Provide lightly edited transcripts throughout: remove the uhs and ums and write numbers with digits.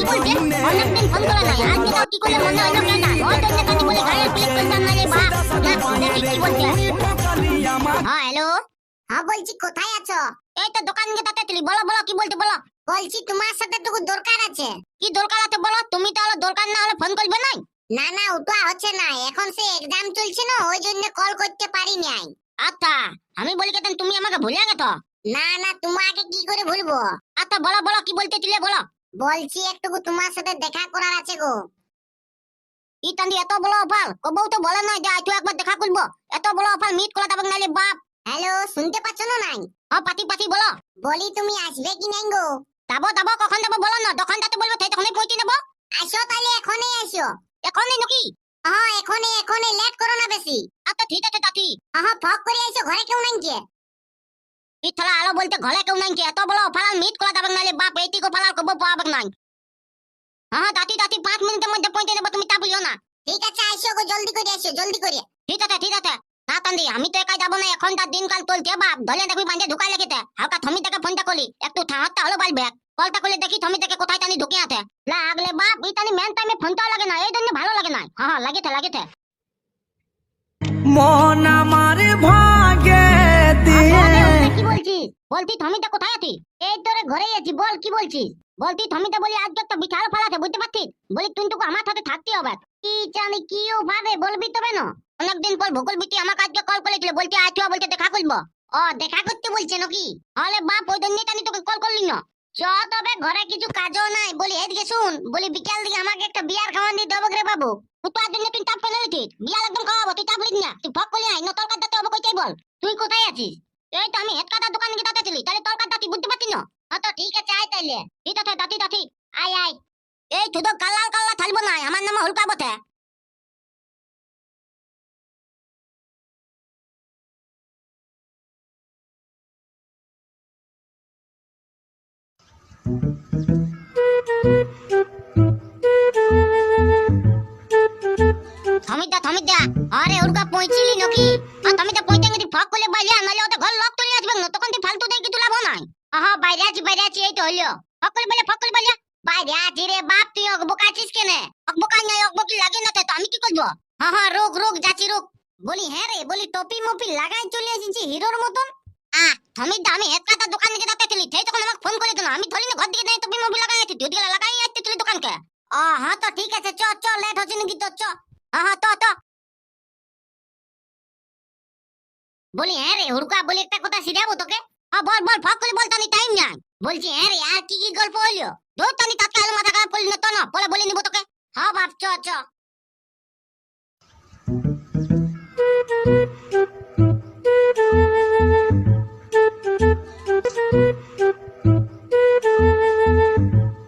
বলছে অনেকদিন ফোন করা নাই, আজকে তো কি করলে মনে হলো কেন? ওই জন্য কাটি বলে ঘরে ক্লিক করতাম না রে বা। দেখি কি বলছে। হ্যাঁ হ্যালো। হ্যাঁ বলছি কোথায় আছো? এই তো দোকান গিয়ে তাড়াতাড়ি বলো বলো কি বলতে বলো। বলছি তোমার সাথে টুকু দরকার আছে। কি দরকার আছে বলো, তুমি তো হলো দরকার না হলে ফোন করবে না। না না ওটা হচ্ছে না, এখন সে এক্সাম চলছে না ওই জন্য কল করতে পারি নাই। আচ্ছা আমি বলি কেন তুমি আমাকে ভুলে গেছো? না না তোমাকে কি করে ভুলবো। আচ্ছা বলো বলো কি বলতে ছিলে বলো। বলছি একটু তোমার সাথে দেখা করার আছে গো। ই তান্দি এত বড় অফার কবও তো বলে না যে তুই একবার দেখা করবো, এত বড় অফার মিট করা যাবে নালে বাপ। হ্যালো শুনতে পাচ্ছ না নাই? হ্যাঁ পাতি পাতি বলো। বলি তুমি আসবে কি নাই গো? যাবো যাবো কখন যাবো বলো না, দোকানটাতে বলবো তাই তখনই পৌঁছে নেবো। আসো তাহলে এখনই আসো। এখনই নাকি? হ্যাঁ এখনই লেট করো না বেশি। আচ্ছা ঠিক আছে তাতি। হ্যাঁ ফক করে আসো, ঘরে কেউ নাই কি? ই থালা আলো বলতে ঘরে কেউ নাই কি? এত বড় অফার মিট করা যাবে নালে বাপ, এইটিকে ফালার কবো পাবে নাই। হ্যাঁ তাতি তাতি 5 মিনিটের মধ্যে পৌঁছে নেবো, তুমি চাপ লিও না। ঠিক আছে আসো গো, জলদি করে আসো জলদি করে। ঠিক আছে ঠিক আছে। না তান্দি আমি তো একাই যাবো না, এখন তার দিনকাল চলছে বাপ, ধরে দেখবি বাঁধে ঢুকাই লেগেছে। হালকা থমি থেকে ফোনটা করি একটু ঠাঁড়টা হলো বাড়বে, কলটা করলে দেখি থমি থেকে কোথায় টানি ঢুকে আছে। লাগলে বাপ এই টানি মেন টাইমে ফোনটাও লাগে না, এই জন্য ভালো লাগে না। হ্যাঁ হ্যাঁ লাগেছে লাগেছে। মন আমার ভাগে কি বলছিস? বলতি থমিটা কোথায় আছিস? এই তোরে ঘরেই আছি, বল কি বলছিস? বলতি থমিটা বলি আজকে একটা বিশাল ফালাতে বুঝতে পারছিস, বলি তুই তোকে আমার সাথে থাকতে হবে। কি জানি কি ও ভাবে বলবি তবে না। অনেকদিন পর ভুকুল বিটি আমাকে আজকে কল করেছিল, বলছে আজ বলছে দেখা করবো। ও দেখা করতে বলছে নাকি? আরে বাপ ওই জন্যই টানি তোকে কল করলি না। চ তবে ঘরে কিছু কাজও নাই, বলি এদিকে শুন, বলি বিকাল দিকে আমাকে একটা বিয়ার খাওয়ান দিতে হবে রে বাবু। তুই তার জন্য তুই চাপ ফেলে দিচ্ছিস, বিয়ার একদম খাওয়াবো, তুই চাপ লিস না, তুই ফক করলি নাই না তোর কাছে হবে কই বল। তুই কোথায় আছিস? এই তো আমি হেডকাটার দোকানে গিয়ে দাঁড়াচ্ছিলি, তাহলে তোর কাছে তুই বুঝতে পারছিস না? হ্যাঁ তো ঠিক আছে আয় তাইলে। ঠিক আছে দাতি দাতি আয় আয়। এই তুই তো কাল্লাল কাল্লা থাকবো না, আমার নাম হুলকা বটে। থমিদা আরে হুলকা পৌঁছিলি নাকি? আর থমিদা পৌঁছে গেছি, ফক করলে বাইরে নালে ওটা ঘর লক তুলে আসবে না, তখন তুই ফালতু দিয়ে কিছু লাভ নাই। আহা বাইরে আছি এই তো হইলো। ফক করলে বাইরে বাইরে আছি রে বাপ, তুই অকবক আছিস কেনে? অকবকা নাই অকবকি লাগে না তো আমি কি করবো? হ্যাঁ হ্যাঁ রোগ রোগ যাচ্ছি রোগ। বলি হ্যাঁ রে, বলি টপি মপি লাগাই চলে এসেছি হিরোর মতন। থমিদা আমি হেডকাটার দোকানে গিয়ে দাঁড়াচ্ছিলি, সেই তখন আমাকে ফোন করে দিল, আমি ধরি না ঘর দিকে যাই টপি মপি লাগাই আছি, তুই দিকে লাগাই আসছিলি দোকানকে। হ্যাঁ তো ঠিক আছে চ চ লেট হচ্ছে নাকি তো চ। হ্যাঁ হ্যাঁ তো বলি হ্যাঁ রে হুড়কা, বলি একটা কথা শিখাবো তোকে। হ্যাঁ বল বল ফক করে বল, তানি টাইম নাই। বলছি হ্যাঁ রে আর কি কি গল্প হইলো? ধর তানি তাৎকাল মাথা খারাপ করলি না তো, না পরে বলে নিব তোকে। হ্যাঁ বাপ চ চ।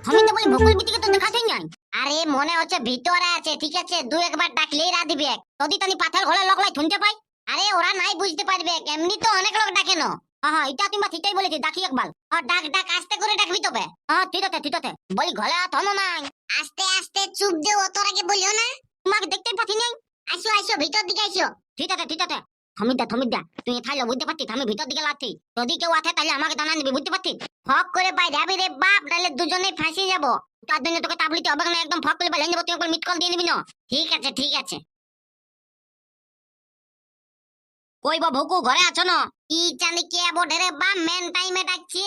আমি তো বলি ভকুল বিটিকে তো দেখাতেই নাই। আরে মনে হচ্ছে ভিতরে আছে, ঠিক আছে দু একবার ডাকলেই রা দিবে, যদি তানি পাথর ঘোড়া লগলাই শুনতে পাই। আরে ওরা নাই বুঝতে পারবে, এমনি তো অনেক লোক ডাকে না। হ্যাঁ এটা তুমি ঠিকই বলেছি, ডাকি একবার। ডাক ডাক আস্তে করে ডাকবি তবে। ঠিক আছে ঠিক আছে। বলি ঘরে থমো নাই। আস্তে আস্তে চুপ দে, অতর আগে বলিও না। তোমাকে দেখতেই পাচ্ছি নাই। আসো আসো ভিতর দিকে আসো। ঠিক আছে ঠিক আছে। থমিদা তুই থাইলে বুঝতে পারছিস আমি ভিতর দিকে লাচ্ছি, যদি কেউ আছে তাহলে আমাকে জানা দিবি বুঝতে পারছিস। ফক করে বাইরে যাবি রে বাপ, নাহলে দুজনেই ফাঁসি যাবো। তার জন্য তোকে তাবলিতে হবে না, একদম ফক করে বাইরে যাবো, তুই একবার মিট কল দিয়ে নিবি না। ঠিক আছে ঠিক আছে। কই বা ভুকু ঘরে আছো না? ই জানি কে বটে রে বাপ, মেন টাইমে ডাকছে।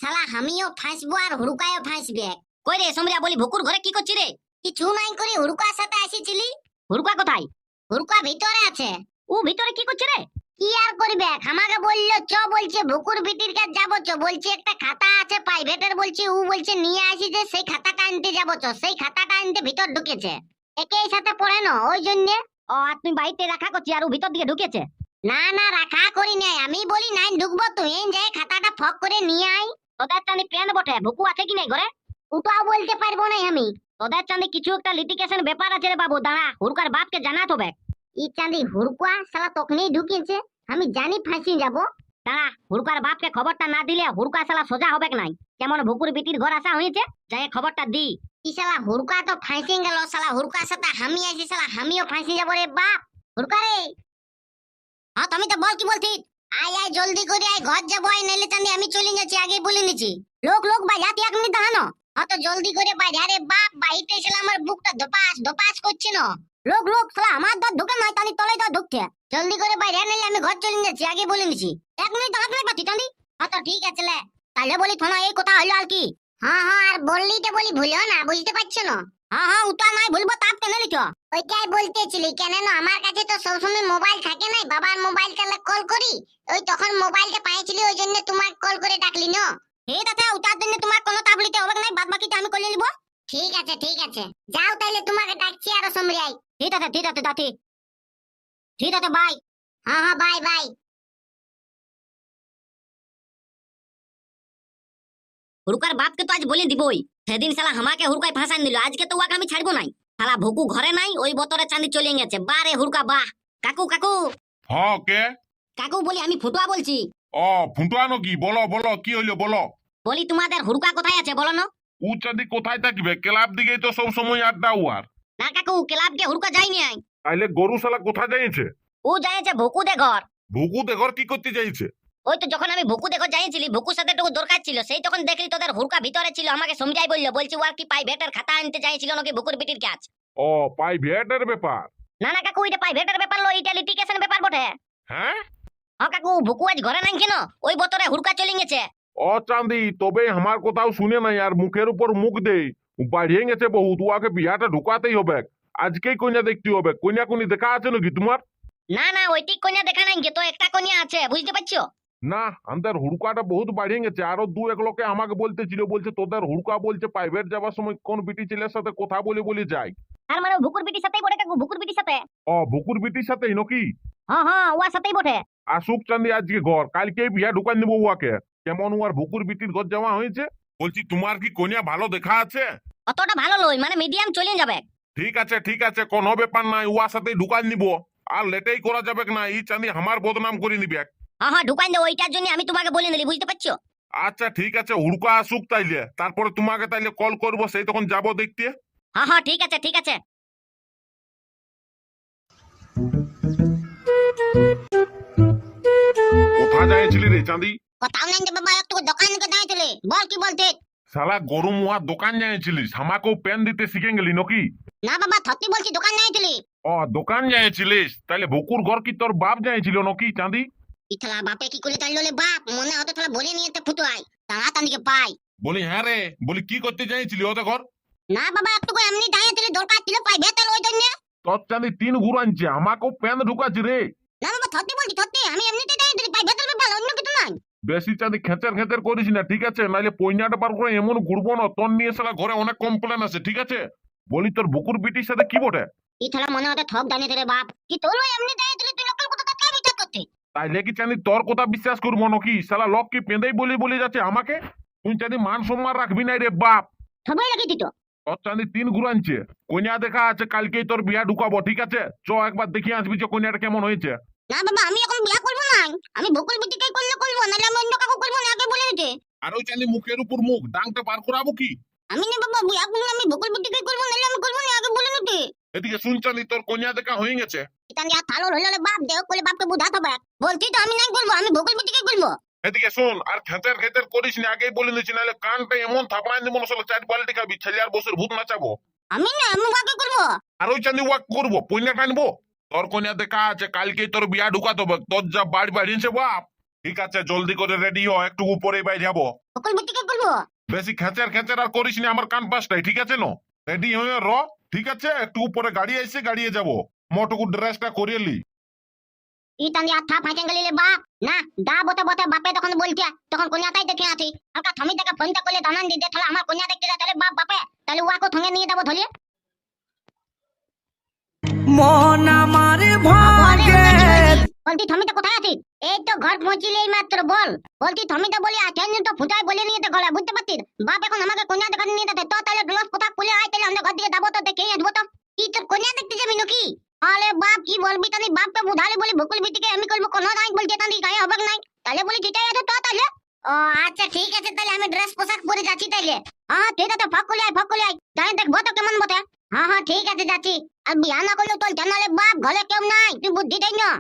শালা আমিও ফাঁসবো আর হুড়কায়ও ফাঁসবে। কই রে সমরিয়া, বলি ভুকুর ঘরে কি করছিস রে? কিছু নাই করে হুড়কার সাথে আসিছিলি। হুড়কা কোথায়? হুড়কা ভিতরে আছে। ও ভিতরে কি করছে রে? কি আর করবে, আমাকে বললো চ, বলছে ভুকুর বিটির কাছে যাবো চ, বলছে একটা খাতা আছে প্রাইভেটের, বলছে ও বলছে নিয়ে আসি, যে সেই খাতাটা আনতে যাবো চ, সেই খাতাটা আনতে ভিতর ঢুকেছে। একই সাথে পড়ে না ওই জন্য। আর তুমি বাড়িতে রাখা করছি আর ও ভিতর দিকে ঢুকেছে? না না রাখা করি নাই, আমি বলি নাই ঢুকবো, তুই যাই খাতাটা ফক করে নিয়ে আই। তোদের চাঁদি প্ল্যান বটে, ভুকু আছে কি নাই ঘরে? ওটাও বলতে পারবো না আমি। তোদের চাঁদি কিছু একটা লিটিগেশন ব্যাপার আছে রে বাবু, দাঁড়া হুড়কার বাপকে জানাতে হবে। ই চাঁদি হুড়কা শালা তখনই ঢুকেছে, আমি জানি ফাঁসি যাবো। দাঁড়া হুড়কার বাপকে খবরটা না দিলে হুড়কা শালা সোজা হবে নাই। কেমন ভুকুর বিটির ঘর আসা হয়েছে, যাই খবরটা দি। ই শালা হুড়কা তো ফাঁসি গেল, শালা হুড়কার সাথে আমি আছি, শালা আমিও ফাঁসি যাবো রে বাপ। হুড়কা রে। হ্যাঁ তুমি তো বল কি বলছিস? আয় আয় জলদি করে আয়, ঘর যাবো আয়, নাইলে চাঁদি আমি চলে যাচ্ছি, আগে বলে নিচ্ছি। লোক লোক ভাই জাতি 1 মিনিট দাঁড়ানো। তো জলদি করে বাইরে, আরে বাপ বাড়িতে এসে আমার বুকটা ধপাস ধপাস করছে না। লোক লোক শালা আমার দর ঢুকে নয় তালি তলে দর ঢুকছে। জলদি করে বাইরে নাইলে আমি ঘর চলে যাচ্ছি, আগে বলে নিছি। 1 মিনিট দাঁড়াতে পারতি তালি। তো ঠিক আছে লে, তাহলে বলি থানা এই কথা হইলো আর কি। হ্যাঁ হ্যাঁ, আর বললি তো বলি ভুলো না, বুঝতে পারছো না? হ্যাঁ উতা নাই বলবো, তাপ কেন লিখো? ওইটাই বলতেছিলি, কেন না আমার কাছে তো সবসময় মোবাইল থাকে নাই, বাবার মোবাইল কালে কল করি, ওই তখন মোবাইলটা পাইছিলি, ওই জন্য তোমাকে কল করে ডাকলি না। হে দাদা উতার জন্য তোমার কোনো তাপ লিতে হবে নাই, বাদ বাকিটা আমি করে নিব। ঠিক আছে ঠিক আছে, যাও তাইলে, তোমাকে ডাকছি আরো সমরাই। ঠিক আছে দাদি, ঠিক আছে বাই। হ্যাঁ হ্যাঁ, বাই বাই। হুড়কার বাপকে তো আজ বলে দিবই। সেদিন শালা আমাকে হুড়কায় ফাঁসান দিল, আজকে তো ওকে আমি ছাড়বো নাই। শালা ভুকু ঘরে নাই, ওই বতরে চাঁদি চলে গেছে। বারে হুড়কা বাহ। কাকু কাকু হ্যাঁ কে? কাকু বলি আমি ফুটুয়া বলছি। ও ফুটানো কি? বলো বলো, কি হইলো বলো। বলি তোমাদের হুড়কা কোথায় আছে বলো না? উচ্চাদি কোথায় থাকবে? ক্লাব দিকেই তো সব সময় আড্ডা উয়ার। না কাকু ক্লাবকে হুড়কা যায়নি আই। তাইলে গরু শালা কোথায় যাইছে? ও যাইছে ভুকু দে ঘর। ভুকু দেখর কি করতে যাইছে? ওই তো যখন আমি ভুকু দেখো যাইছিলি, ভুকুর সাথে একটু দরকার ছিল, সেই তখন দেখলি তোদের হুড়কা ভিতরে ছিল, আমাকে সমঝাই বললো, বলছি ওর কি প্রাইভেটের খাতা আনতে চাইছিল নাকি ভুকুর বিটির কাজ। ও প্রাইভেটের ব্যাপার। না না কাকু এটা প্রাইভেটের ব্যাপার লো, এটা লিটিগেশন ব্যাপার বটে। হ্যাঁ হ্যাঁ কাকু ভুকু আজ ঘরে নাই কেন, ওই বতরে হুড়কা চলে গেছে। ও চাঁদি, তবে আমার কথাও শুনে নাই আর মুখের উপর মুখ দেই। বাড়িয়ে গেছে বহুত, উয়াকে বিয়াটা ঢুকাতেই হবে। আজকেই কন্যা দেখতে হবে। কন্যা কোনি দেখা আছে নাকি তোমার? না না ওইটি কন্যা দেখা নাই, তো একটা কন্যা আছে, বুঝতে পারছো? না, আমাদের হুড়কাটা বহুত বাড়িয়ে গেছে। আরো 2-1 লোকে আমাকে বলতেছিল, বলছে তোদের হুড়কা বলছে প্রাইভেট যাবার সময় কোন বিটি ছেলের সাথে কথা বলে বলে যায়। আর মানে ভুকুর বিটির সাথেই বটে কাকু, ভুকুর বিটির সাথে। ও ভুকুর বিটির সাথেই নাকি? হ্যাঁ ওর সাথেই বটে। আসুক চাঁদি আজকে ঘর, কালকেই বিয়া ঢুকান দেবো উয়াকে। কেমন উয়ার ভুকুর বিটির ঘর যাওয়া হয়েছে? বলছি তোমার কি কন্যা ভালো দেখা আছে? অতটা ভালো লই, মানে মিডিয়াম চলে যাবে। ঠিক আছে, কোনো ব্যাপার নাই, উয়ার সাথেই ঢুকান নিব। আর লেটেই করা যাবে না, এই চাঁদি আমার বদনাম করে নিবে। হ্যাঁ ঢুকাই দে, ওইটার জন্য আমি তোমাকে বলে দিলি, বুঝতে পারছো? আচ্ছা ঠিক আছে, হুড়কা আসুক তাইলে, তারপরে তোমাকে তাইলে কল করবো, সেই তখন যাবো দেখতে। হ্যাঁ ঠিক আছে ঠিক আছে। কোথায় যাইছিলি রে চাঁদি? কোথাও নাই রে বাবা, একটু দোকানে যাইছিলি, বল কি বলতে। শালা গরু মুয়ার দোকান যাইছিলিস, আমাকেও পেন দিতে শিখে গেলি নাকি? না বাবা সত্যি বলছি, দোকান যাইছিলি। ও দোকান যাইছিলিস, তাইলে ভুকুর ঘর কি তোর বাপ যাইছিল নাকি চাঁদি? ইতলা বাপে কি করে চাইলো রে বাপ, মনে হতো তাহলে বলে নিয়ে তো ফুটুয়াই তাড়াতাড়ি পাই। বলি হ্যাঁ রে, বলি কি করতে যাইছিলি ওদের ঘর? না বাবা একটু এমনি যাইছিলি, দরকার ছিল প্রাইভেট ওই জন্য। তোর চাঁদি 3 ঘুর আনছে, আমাকেও পেন ঢুকাচ্ছি রে। না বাবা সত্যি বলছি, সত্যি আমি এমনিতে যাইছিলি, প্রাইভেটের ব্যাপার, অন্য কিছু নাই। বেশি চাঁদি খেচের খেচের করিস না, ঠিক আছে? নাইলে পয়নাটা পার করে এমন ঘুরবো না, তোর নিয়ে শালা ঘরে অনেক কমপ্লেন আছে, ঠিক আছে? বলি তোর বুকুর বিটির সাথে কি বটে? ইতলা মনে হতো ঠক জানি রে বাপ, কি তোর এমনি যাইছিলি, তুই লোকাল কথা কার বিচার করতে। তাইলে কি চাঁদি তোর কথা বিশ্বাস করবো নাকি? শালা লোক কি পেঁদেই বলে যাচ্ছে আমাকে? তুই চাঁদি মান সম্মান রাখবি নাই রে বাপ। সবাই লাগি দিত। তোর চাঁদি 3 ঘুর আনছে, কন্যা দেখা আছে, কালকেই তোর বিয়া ঢুকাবো, ঠিক আছে? চ একবার দেখে আসবি যে কন্যাটা কেমন হয়েছে। না বাবা আমি এখন বিয়া করবো না, আমি ভুকুল বিটিকে করলে করবো, নাহলে আমি অন্য কাউকে করবো না, আগে বলে দিতে। আর ওই চাঁদি মুখের উপর মুখ ডাংটা পার করাবো কি? আমি না বাবা বিয়া করলে আমি ভুকুল বিটিকে করবো, নাহলে আমি করবো না, আগে বলে দিতে। এদিকে শুন চাঁদি, তোর কন্যা দেখা হয়ে গেছে। ইতান যা থালো হইলো রে বাপ, দেও করে বাপকে বুঝাতে হবে। বলছি তো আমি নাই করবো, আমি ভুকুল বিটিকে করবো। এদিকে শোন, আর খেতের খেতের করিস না, আগেই বলে দিচ্ছি, নাহলে কানটা এমন থাপড়াই দিব না, 4 বালতি খাবি, ছেলে আর বসের ভূত নাচাবো। আমি না আমি আগে করবো। আর ওই চাঁদি ওয়াক করবো, পয়না টানবো। তোর কন্যা দেখা আছে, কালকেই তোর বিয়া ঢুকাতে হবে, তোর যা বাড়ি বাড়িয়েছে বাপ। ঠিক আছে, জলদি করে রেডি হ, একটু উপরে বাইরে যাবো। ভুকুল বিটিকে করবো। বেশি খেচের খেচের আর করিস না, আমার কান পাশটাই, ঠিক আছে? নো রেডি হয়ে র, ঠিক আছে? একটু উপরে গাড়ি এসে গাড়িয়ে যাবো, মোটুকু ড্রেসটা করিয়ে লি। ইতান যা থা ফাঁকে গেলি রে বাপ। না দা বতে বতে বাপে তখন বলছে, তখন কন্যাটাই দেখে আছি। আলকা থামি থেকে ফোনটা করলে জানান দিতে, তাহলে আমার কন্যা দেখতে যায়, তাহলে বাপ বাপে তাহলে ওয়াকে সঙ্গে নিয়ে যাবো ধরিয়ে। মন আমার ভাগে বলতি থমিটা কোথায় আছিস? এই তো ঘর পৌঁছিলি এই মাত্র, বল। বলতি থমিটা বলি আছেন তো ফুটাই বলে নিয়ে তো গলা, বুঝতে পারছিস? বাপ এখন আমাকে কন্যা দেখাতে নিয়ে যেতে, তো তাহলে গ্লাস কোথা খুলে আয়, তাহলে আমরা ঘর দিকে যাবো, তো দেখে আসবো। তো কি তোর কন্যা দেখতে যাবি নাকি? আরে বাপ কি বলবি, তাহলে বাপকে বুঝালে বলি ভুকুল বিটিকে আমি করবো, কোনো নাই বলছে, তাহলে গায়ে হবে নাই, তাহলে বলি ঠিক আছে তো তাহলে। ও আচ্ছা ঠিক আছে, তাহলে আমি ড্রেস পোশাক পরে যাচ্ছি তাইলে। হ্যাঁ ঠিক আছে, ফাঁক খুলে আয় তাই দেখবো তো কেমন বটে। হ্যাঁ ঠিক আছে যাচ্ছি। আর বিয়া না করলেও তোর জানালে বাপ ঘরে কেউ নাই, তুই বুদ্ধি দেই না।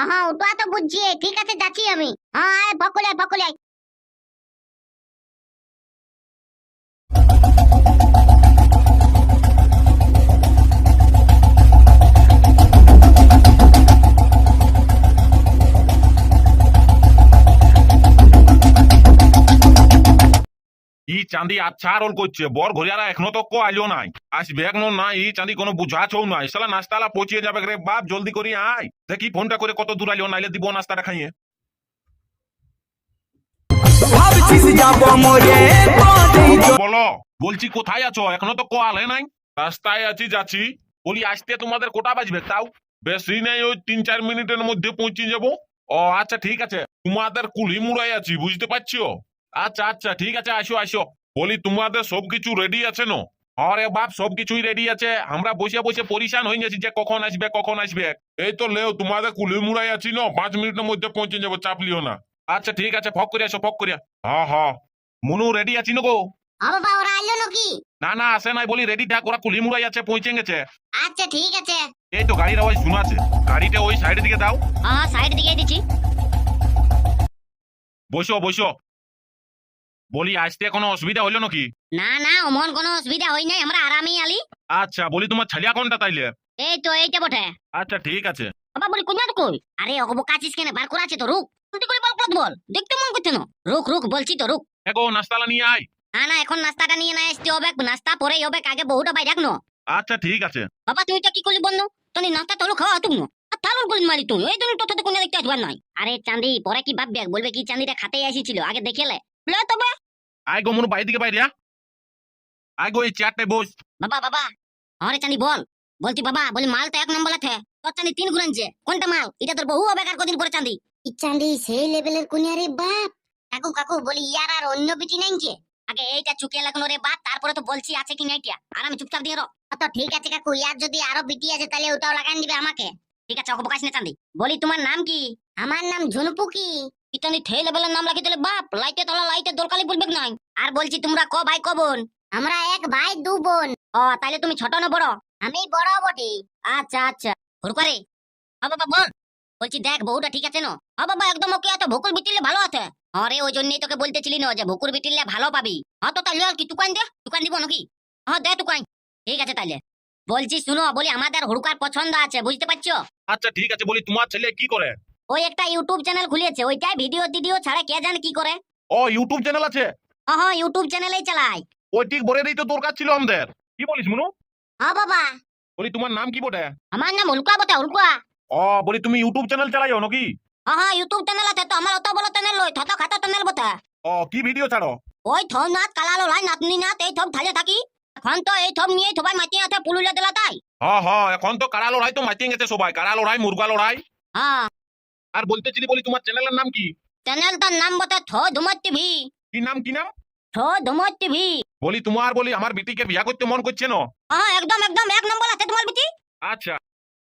হ্যাঁ ওটা তো বুঝছি, ঠিক আছে যাচ্ছি আমি। হ্যাঁ আয় ফাঁক খুলে আয়। ই চাঁদি আচ্ছা রোল করছে, বর ঘরিয়ারা এখনো তো কো আইলো নাই, আসবে এখনো না, ই চাঁদি কোনো বুঝাছেও নাই, শালা নাস্তালা পৌঁছিয়ে যাবে রে বাপ, জলদি করি আয়। দেখি ফোনটা করে কত দূর আইলো, নাইলে দিব নাস্তাটা খাইয়ে। ভাবছিস যাব মোরে বড়ই বলো, বলছি কোথায় আছো, এখনো তো কো আলে নাই। রাস্তায় আছি, যাচ্ছি। বলি আসতে তোমাদের কোটা বাজবে তাও? বেশি নেই, ওই 3-4 মিনিটের মধ্যে পৌঁছে যাবো। ও আচ্ছা ঠিক আছে, তোমাদের কুলি মুড়াই আছি, বুঝতে পারছো। আচ্ছা আচ্ছা ঠিক আছে, আসো আসো। বলি তোমাদের সবকিছু রেডি আছে না? আরে বাপ, সবকিছুই রেডি আছে, আমরা বসে বসে পরিশান হয়ে গেছি যে কখন আসবে কখন আসবে। এই তো লেও, তোমাদের কুলি মুড়াই আছি না, 5 মিনিটের মধ্যে পৌঁছে যাবো, চাপ লিও না। আচ্ছা ঠিক আছে, ফক করে আসো, ফক করে। হ্যাঁ হ্যাঁ, মনু রেডি আছি না গো? হ্যাঁ বাবা, ওরা আইলো নাকি? না না, আসে নাই, বলি রেডি থাক, ওরা কুলি মুড়াই আছে, পৌঁছে গেছে। আচ্ছা ঠিক আছে। এই তো গাড়ির আওয়াজ শোনা আছে, গাড়িটা ওই সাইডের দিকে দাও। হ্যাঁ সাইড দিকে দিচ্ছি। বসো বসো। বলি আসতে কোনো অসুবিধা হইলো নাকি? না না, অমন কোনো অসুবিধা হই নাই, আমরা আরামেই আলি। আচ্ছা, বলি তোমার ছেলিয়া কোনটা তাইলে? এই তো এইটা বটে। আচ্ছা ঠিক আছে। বাবা বলি কোন তো কই? আরে ওকে কাছিস কেন, বার করে আছে তো, রুক। তুই করে বল, কত বল, দেখতে মন করছে না। রুক রুক বলছি তো, রুক। এগো নাস্তালা নিয়ে আয়। না না, এখন নাস্তাটা নিয়ে না আসতে হবে, নাস্তা পরেই হবে, আগে বহুটা বাই রাখনো। আচ্ছা ঠিক আছে। বাবা তুই এটা কি করলি বন্ধু? তুই নাস্তা তোলো খাওয়া তুমি আর তালুর গুলি মারি তুই, এই জন্য তোর সাথে কোনো দেখতে আসবার নাই। আরে চাঁদি পরে কি ভাববে, বলবে কি চাঁদিটা খাতেই আসিছিল, আগে দেখেলে বলে তবে। আয় গো মনু, বাইরে দিকে বাইরে আয়। আয় গো, এই চেয়ারটায় বস। বাবা বাবা, আরে চাঁদি বল। বলছি বাবা, বলি মাল তো 1 নম্বর আছে, তোর চাঁদি 3 গুণানছে, কোনটা মাল? এটা তোর বহু হবে আর কদিন পরে চাঁদি। ইচ্ছান্ডি সেই লেভেলের কোনিয়া রে বাপ। কাকু কাকু, বলি ইয়ার আর অন্য বিটি নাই কি? আগে এইটা চুকিয়ে লাগানো রে বাপ, তারপরে তো বলছি আছে কি নাই কিয়া, আর আমি চুপচাপ দিয়ে রো। তো ঠিক আছে কাকু, ইয়ার যদি আরো বিটি আছে তাহলে ওটাও লাগান দিবে আমাকে। ঠিক আছে, ওকে বকাস না চাঁদি। বলি তোমার নাম কি? আমার নাম ঝুনপুকি। ইতানি থে লেভেলের নাম রাখি দিলে বাপ, লাইটে তলা লাইটে দরকালি পড়বে নাই। আর বলছি তোমরা ক ভাই ক বোন? আমরা 1 ভাই 2 বোন। ও তাইলে তুমি ছোট না বড়? আমি বড় বটি। আচ্ছা আচ্ছা, হুড়কারে। হ্যাঁ বাবা বল। বলছি দেখ বউটা ঠিক আছে না? হ্যাঁ বাবা একদম ওকে, এত ভুকুর বিটিলে ভালো আছে। আরে ওই জন্যই তোকে বলতেছিলি না যে ভুকুর বিটিলে ভালো পাবি। হ্যাঁ তো তাইলে আর কি, তুকান দে, তুকান দিব নাকি? হ্যাঁ দে তুকান। ঠিক আছে তাইলে। বলছি শুনো, বলি আমাদের হুড়কার পছন্দ আছে, বুঝতে পারছো? আচ্ছা ঠিক আছে, বলি তোমার ছেলে কি করে? ওই একটা ইউটিউব চ্যানেল খুলেছে, ওইটাই ভিডিও টিডিও ছাড়ে, কে জানে কি করে। ও ইউটিউব চ্যানেল আছে? হ্যাঁ হ্যাঁ, ইউটিউব চ্যানেলেই চালায়। ওই ঠিক বরেরই তো দরকার ছিল আমাদের। কি বলিস মনু? হ্যাঁ বাবা। বলি তোমার নাম কি বটে? আমার নাম উল্কা বটে, উল্কা। ও বলি তুমি ইউটিউব চ্যানেল চালাইও নাকি? হ্যাঁ হ্যাঁ, ইউটিউব চ্যানেল আছে তো আমার, অত বড় চ্যানেল লই, থত খাতা চ্যানেল বটে। ও কি ভিডিও ছাড়ো? ওই থম নাথ কালালো লাই নাতনি নাথ, এই থম থালে থাকি। এখন তো এই থম নিয়ে সবাই মাতি আছে পুলুলে দিলা তাই। হ্যাঁ হ্যাঁ, এখন তো কাড়া লড়াই তো মাতিয়ে গেছে সবাই, কাড়া লড়াই, মুরগা লড়াই। হ্যাঁ, আর বলতেছিলি, বলি তোমার চ্যানেলের নাম কি? চ্যানেলটার নাম বটে থ ধুমত টিভি। কি নাম কি নাম? থ ধুমত টিভি। বলি তোমার, বলি আমার বিটিকে বিয়া করতে মন করছে না? হ্যাঁ একদম একদম 1 নম্বর আছে তোমার বিটি। আচ্ছা,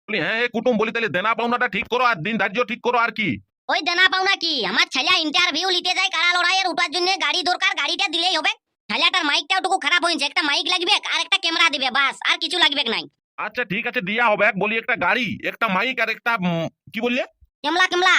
বলি হ্যাঁ এ কুটুম, বলি তাহলে দেনা পাওনাটা ঠিক করো আর দিন ধার্য ঠিক করো, আর কি? ওই দেনা পাওনা কি, আমার ছেলে ইন্টারভিউ নিতে যায় কারা লড়াইয়ের, ওটার জন্য গাড়ি দরকার, গাড়িটা দিলেই হবে। ছেলেটার মাইকটাও টুকু খারাপ হয়েছে, একটা মাইক লাগবে আর একটা ক্যামেরা দিবে, বাস আর কিছু লাগবে নাই। আচ্ছা ঠিক আছে, দিয়া হবে। বলি একটা গাড়ি, একটা মাইক আর একটা কি বললে? কেমলা কেমলা।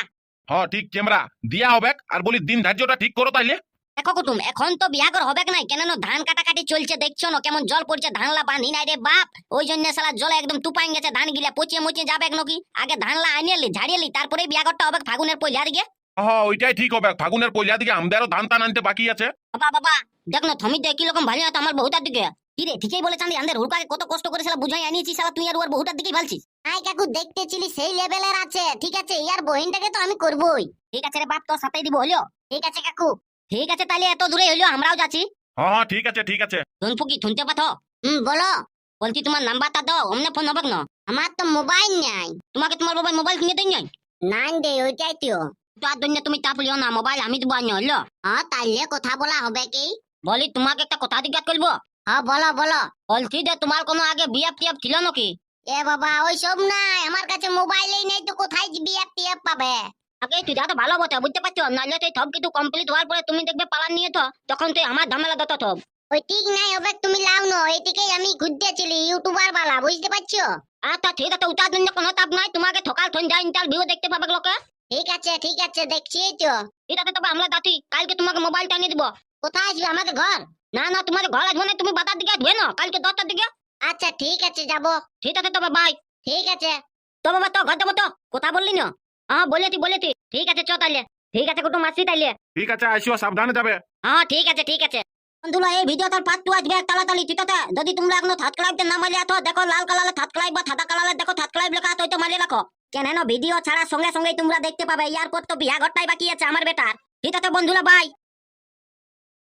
হ্যাঁ ঠিক, ক্যামেরা দিয়া হবে। আর বলি দিন ধার্যটা ঠিক করো তাইলে। দেখো কুটুম, এখন তো বিয়াগর হবে নাই, কেন না ধান কাটাকাটি চলছে, দেখছো না কেমন জল পড়ছে, ধানলা বাঁধি নাই রে বাপ। ওই জন্য সালা জলে একদম টুপাইন গেছে, ধান গিলা পচিয়ে মচিয়ে যাবে নাকি। আগে ধানলা আনিয়ে ঝাড়িয়ে তারপরে বিয়াগরটা হবে ফাগুনের পয়লা দিকে। হ্যাঁ ওইটাই ঠিক হবে, ফাগুনের পয়লা দিকে আমাদেরও ধান টান আনতে বাকি আছে। বাবা বাবা দেখ না, থমি দেখ কিরকম ভালো আছে আমার বহুটার দিকে। কি রে, ঠিকই বলে চাঁদি, আমাদের হুড়কাকে কত কষ্ট করে সালা বুঝাই আনিয়েছি, সালা তুই আর ওর বহুটার দিকেই ভালছিস। আই কাকু, দেখতেছিলি সেই লেভেলের আছে। ঠিক আছে, ইয়ার বহিনটাকে তো আমি করবই। ঠিক আছে রে বাপ, তোর সাথেই দিব হলো। ঠিক আছে কাকু। ঠিক আছে তাহলে, এত দূরে হইলো আমরাও যাচ্ছি। হ্যাঁ হ্যাঁ ঠিক আছে ঠিক আছে। ধনপুকি শুনতে পাথো? বলো। বলছি তোমার নাম্বারটা দাও, অমনে ফোন হবে না। আমার তো মোবাইল নাই। তোমাকে তোমার বাবা মোবাইল কিনে দেই নাই? নাই দে, ওইটাই তো। তো আর জন্য তুমি চাপ লিও না, মোবাইল আমি দেবো আনি হলো। হ্যাঁ তাইলে কথা বলা হবে কি? বলি তোমাকে একটা কথা জিজ্ঞাসা করবো। হ্যাঁ বলো বলো। বলছি যে তোমার কোনো আগে বিএফ টিএফ ছিল নাকি? এ বাবা, ওই সব নাই আমার কাছে, মোবাইলই নেই তো কোথায় বিএফ টিএফ পাবে? আগে তুই যা তো ভালো বটে, বুঝতে পারছো, নাহলে তুই সব কিছু কমপ্লিট হওয়ার পরে তুমি দেখবে পালান নিয়ে তো, তখন তুই আমার ঝামেলা দত সব। ওই ঠিক নাই হবে, তুমি লাও না, এদিকেই আমি ঘুরতেছিলি ইউটিউবার বালা, বুঝতে পারছো? আচ্ছা ঠিক আছে, ওটার জন্য কোনো চাপ নাই, তোমাকে সকাল সন্ধ্যা ইন্টারভিউ দেখতে পাবে লোকে। ঠিক আছে দেখছি তো। ঠিক আছে, তবে আমরা যাচ্ছি, কালকে তোমাকে মোবাইলটা এনে দিব। কোথায় আসবে, আমাদের ঘর? না না, তোমাদের ঘর আসবে না, তুমি বাজার দিকে আসবে না কালকে 10টার দিকে। আচ্ছা ঠিক আছে, যাবো। ঠিক আছে তবে বাই। ঠিক আছে। তো বাবা তো ঘর যাবো তো, কথা বললি না? হ্যাঁ বলেছি। ঠিক আছে চ তাইলে। ঠিক আছে কুটুম, আসছি তাইলে। ঠিক আছে, আইসিও, সাবধানে যাবে। হ্যাঁ ঠিক আছে ঠিক আছে। বন্ধুরা এই ভিডিও তার পার্ট 2 আসবে তাড়াতাড়ি, ঠিক আছে? যদি তোমরা এখনো সাবস্ক্রাইব না মারলে আছো, দেখো লাল কালারের সাবস্ক্রাইব বা সাদা কালারের দেখো সাবস্ক্রাইব লেখা আছে, ওইটা মারিয়ে রাখো। কেন ভিডিও ছাড়ার সঙ্গে সঙ্গেই তোমরা দেখতে পাবে। ইয়ার পর তো বিয়া ঘরটাই বাকি আছে আমার বেটার। ঠিক আছে বন্ধুরা, বাই।